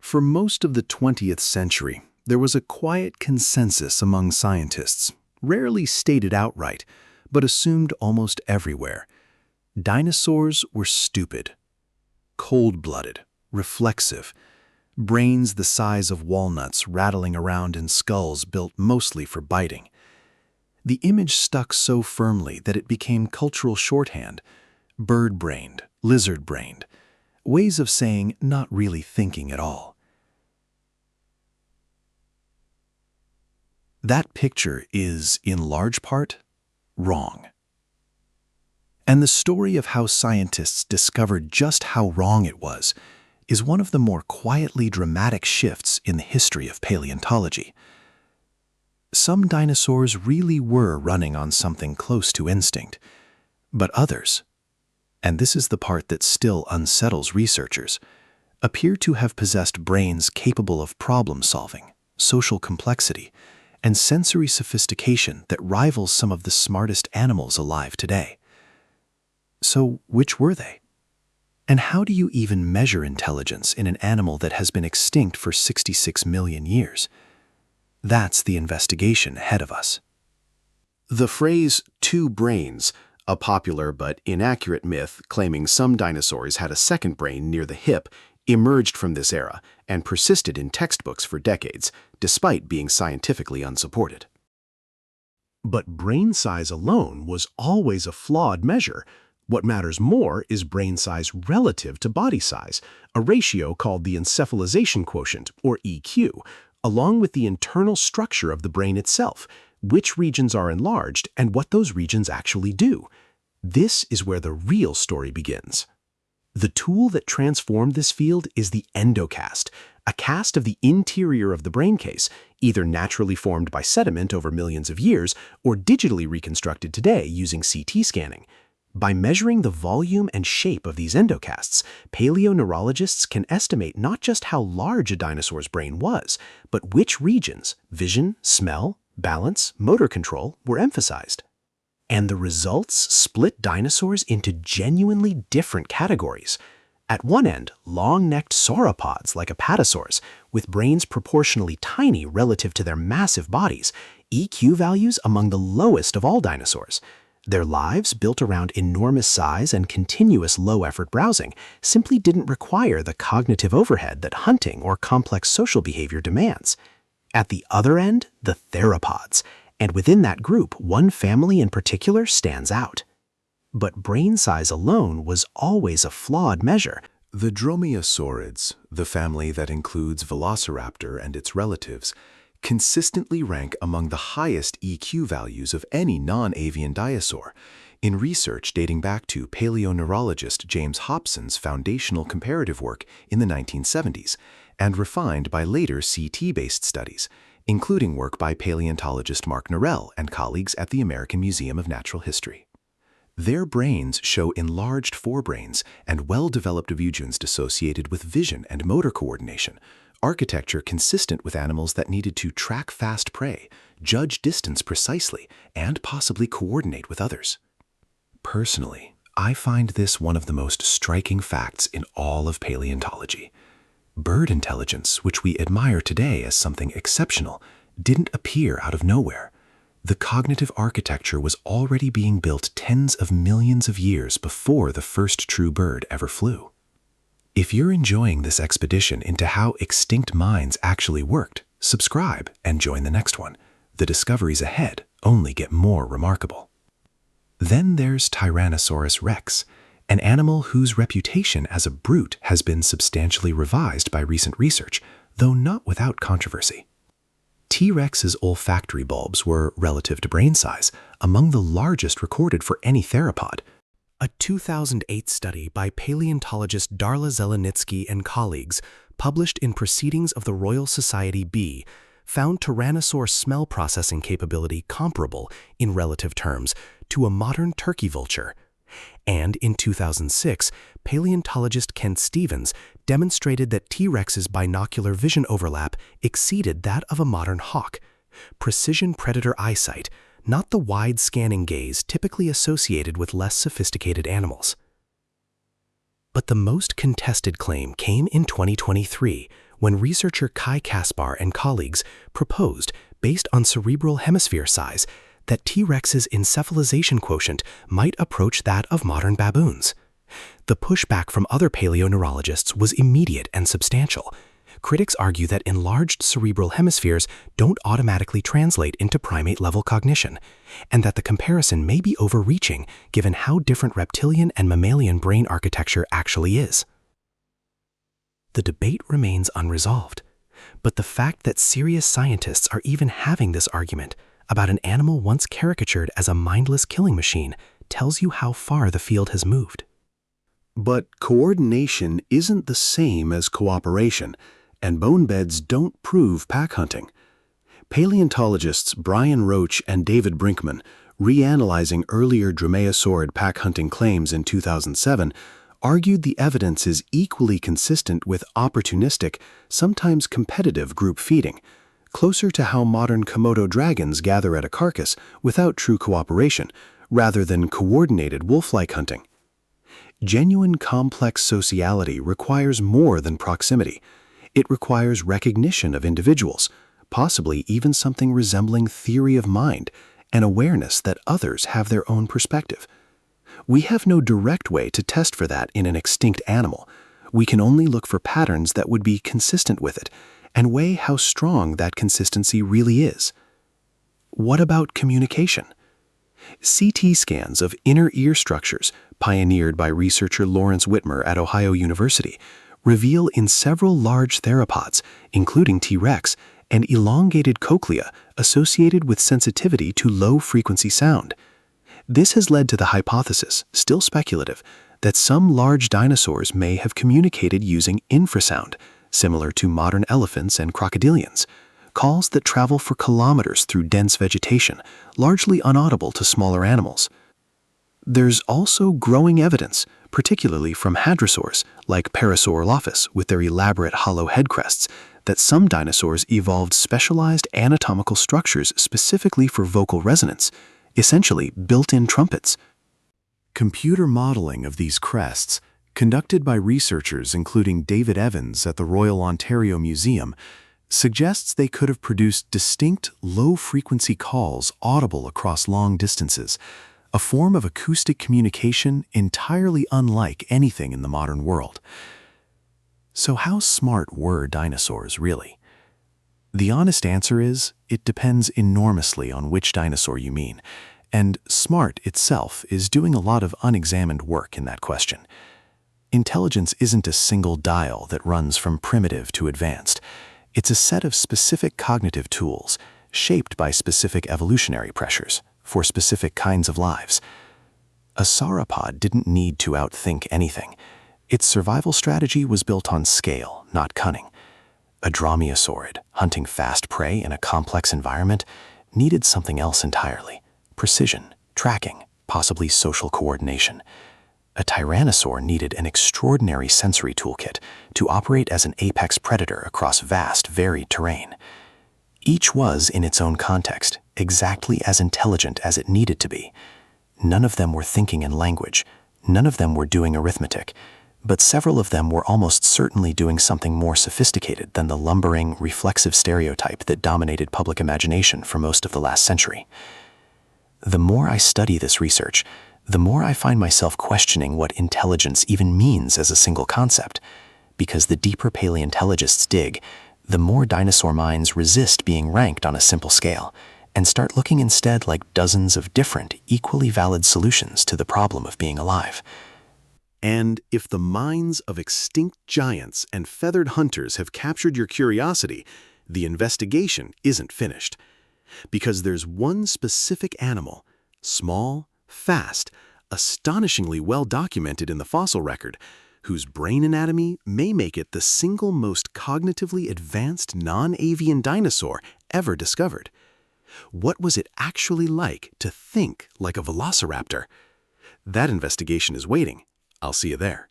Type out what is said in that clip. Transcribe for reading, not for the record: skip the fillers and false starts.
For most of the 20th century, there was a quiet consensus among scientists, rarely stated outright, but assumed almost everywhere. Dinosaurs were stupid, cold-blooded, reflexive, brains the size of walnuts rattling around in skulls built mostly for biting. The image stuck so firmly that it became cultural shorthand: bird-brained, lizard-brained, ways of saying not really thinking at all. That picture is, in large part, wrong. And the story of how scientists discovered just how wrong it was is one of the more quietly dramatic shifts in the history of paleontology. Some dinosaurs really were running on something close to instinct, but others, and this is the part that still unsettles researchers, appear to have possessed brains capable of problem-solving, social complexity, and sensory sophistication that rivals some of the smartest animals alive today. So which were they? And how do you even measure intelligence in an animal that has been extinct for 66 million years? That's the investigation ahead of us. The phrase two brains, a popular but inaccurate myth claiming some dinosaurs had a second brain near the hip, emerged from this era and persisted in textbooks for decades, despite being scientifically unsupported. But brain size alone was always a flawed measure. What matters more is brain size relative to body size, a ratio called the encephalization quotient, or EQ, along with the internal structure of the brain itself, which regions are enlarged, and what those regions actually do. This is where the real story begins. The tool that transformed this field is the endocast, a cast of the interior of the brain case, either naturally formed by sediment over millions of years or digitally reconstructed today using CT scanning. By measuring the volume and shape of these endocasts, paleoneurologists can estimate not just how large a dinosaur's brain was, but which regions, vision, smell, balance, motor control, were emphasized. And the results split dinosaurs into genuinely different categories. At one end, long-necked sauropods like apatosaurs, with brains proportionally tiny relative to their massive bodies, EQ values among the lowest of all dinosaurs. Their lives, built around enormous size and continuous low-effort browsing, simply didn't require the cognitive overhead that hunting or complex social behavior demands. At the other end, the theropods, and within that group, one family in particular stands out. But brain size alone was always a flawed measure. The dromaeosaurids, the family that includes Velociraptor and its relatives, consistently rank among the highest EQ values of any non-avian dinosaur, in research dating back to paleoneurologist James Hobson's foundational comparative work in the 1970s, and refined by later CT-based studies, including work by paleontologist Mark Norell and colleagues at the American Museum of Natural History. Their brains show enlarged forebrains and well-developed regions associated with vision and motor coordination, architecture consistent with animals that needed to track fast prey, judge distance precisely, and possibly coordinate with others. Personally, I find this one of the most striking facts in all of paleontology. Bird intelligence, which we admire today as something exceptional, didn't appear out of nowhere. The cognitive architecture was already being built tens of millions of years before the first true bird ever flew. If you're enjoying this expedition into how extinct minds actually worked, subscribe and join the next one. The discoveries ahead only get more remarkable. Then there's Tyrannosaurus rex, an animal whose reputation as a brute has been substantially revised by recent research, though not without controversy. T-Rex's olfactory bulbs were, relative to brain size, among the largest recorded for any theropod. A 2008 study by paleontologist Darla Zelenitsky and colleagues, published in Proceedings of the Royal Society B, found Tyrannosaur smell processing capability comparable, in relative terms, to a modern turkey vulture. And in 2006, paleontologist Kent Stevens demonstrated that T-Rex's binocular vision overlap exceeded that of a modern hawk. Precision predator eyesight, not the wide scanning gaze typically associated with less sophisticated animals. But the most contested claim came in 2023, when researcher Kai Kaspar and colleagues proposed, based on cerebral hemisphere size, that T-Rex's encephalization quotient might approach that of modern baboons. The pushback from other paleoneurologists was immediate and substantial. Critics argue that enlarged cerebral hemispheres don't automatically translate into primate-level cognition, and that the comparison may be overreaching given how different reptilian and mammalian brain architecture actually is. The debate remains unresolved, but the fact that serious scientists are even having this argument about an animal once caricatured as a mindless killing machine tells you how far the field has moved. But coordination isn't the same as cooperation, and bone beds don't prove pack hunting. Paleontologists Brian Roach and David Brinkman, reanalyzing earlier dromaeosaurid pack hunting claims in 2007, argued the evidence is equally consistent with opportunistic, sometimes competitive group feeding, closer to how modern Komodo dragons gather at a carcass without true cooperation, rather than coordinated wolf-like hunting. Genuine complex sociality requires more than proximity. It requires recognition of individuals, possibly even something resembling theory of mind, and awareness that others have their own perspective. We have no direct way to test for that in an extinct animal. We can only look for patterns that would be consistent with it, and weigh how strong that consistency really is. What about communication? CT scans of inner ear structures, pioneered by researcher Lawrence Whitmer at Ohio University, reveal in several large theropods, including T-Rex, an elongated cochlea associated with sensitivity to low-frequency sound. This has led to the hypothesis, still speculative, that some large dinosaurs may have communicated using infrasound, similar to modern elephants and crocodilians, calls that travel for kilometers through dense vegetation, largely unaudible to smaller animals. There's also growing evidence, particularly from hadrosaurs like Parasaurolophus with their elaborate hollow head crests, that some dinosaurs evolved specialized anatomical structures specifically for vocal resonance, essentially built-in trumpets. Computer modeling of these crests, conducted by researchers including David Evans at the Royal Ontario Museum, suggests they could have produced distinct low-frequency calls audible across long distances, a form of acoustic communication entirely unlike anything in the modern world. So how smart were dinosaurs, really? The honest answer is, it depends enormously on which dinosaur you mean, and smart itself is doing a lot of unexamined work in that question. Intelligence isn't a single dial that runs from primitive to advanced. It's a set of specific cognitive tools, shaped by specific evolutionary pressures, for specific kinds of lives. A sauropod didn't need to outthink anything. Its survival strategy was built on scale, not cunning. A dromaeosaurid, hunting fast prey in a complex environment, needed something else entirely: precision, tracking, possibly social coordination. A tyrannosaur needed an extraordinary sensory toolkit to operate as an apex predator across vast, varied terrain. Each was, in its own context, exactly as intelligent as it needed to be. None of them were thinking in language. None of them were doing arithmetic. But several of them were almost certainly doing something more sophisticated than the lumbering, reflexive stereotype that dominated public imagination for most of the last century. The more I study this research, the more I find myself questioning what intelligence even means as a single concept, because the deeper paleontologists dig, the more dinosaur minds resist being ranked on a simple scale, and start looking instead like dozens of different, equally valid solutions to the problem of being alive. And if the minds of extinct giants and feathered hunters have captured your curiosity, the investigation isn't finished. Because there's one specific animal, small, fast, astonishingly well documented in the fossil record, whose brain anatomy may make it the single most cognitively advanced non-avian dinosaur ever discovered. What was it actually like to think like a velociraptor? That investigation is waiting. I'll see you there.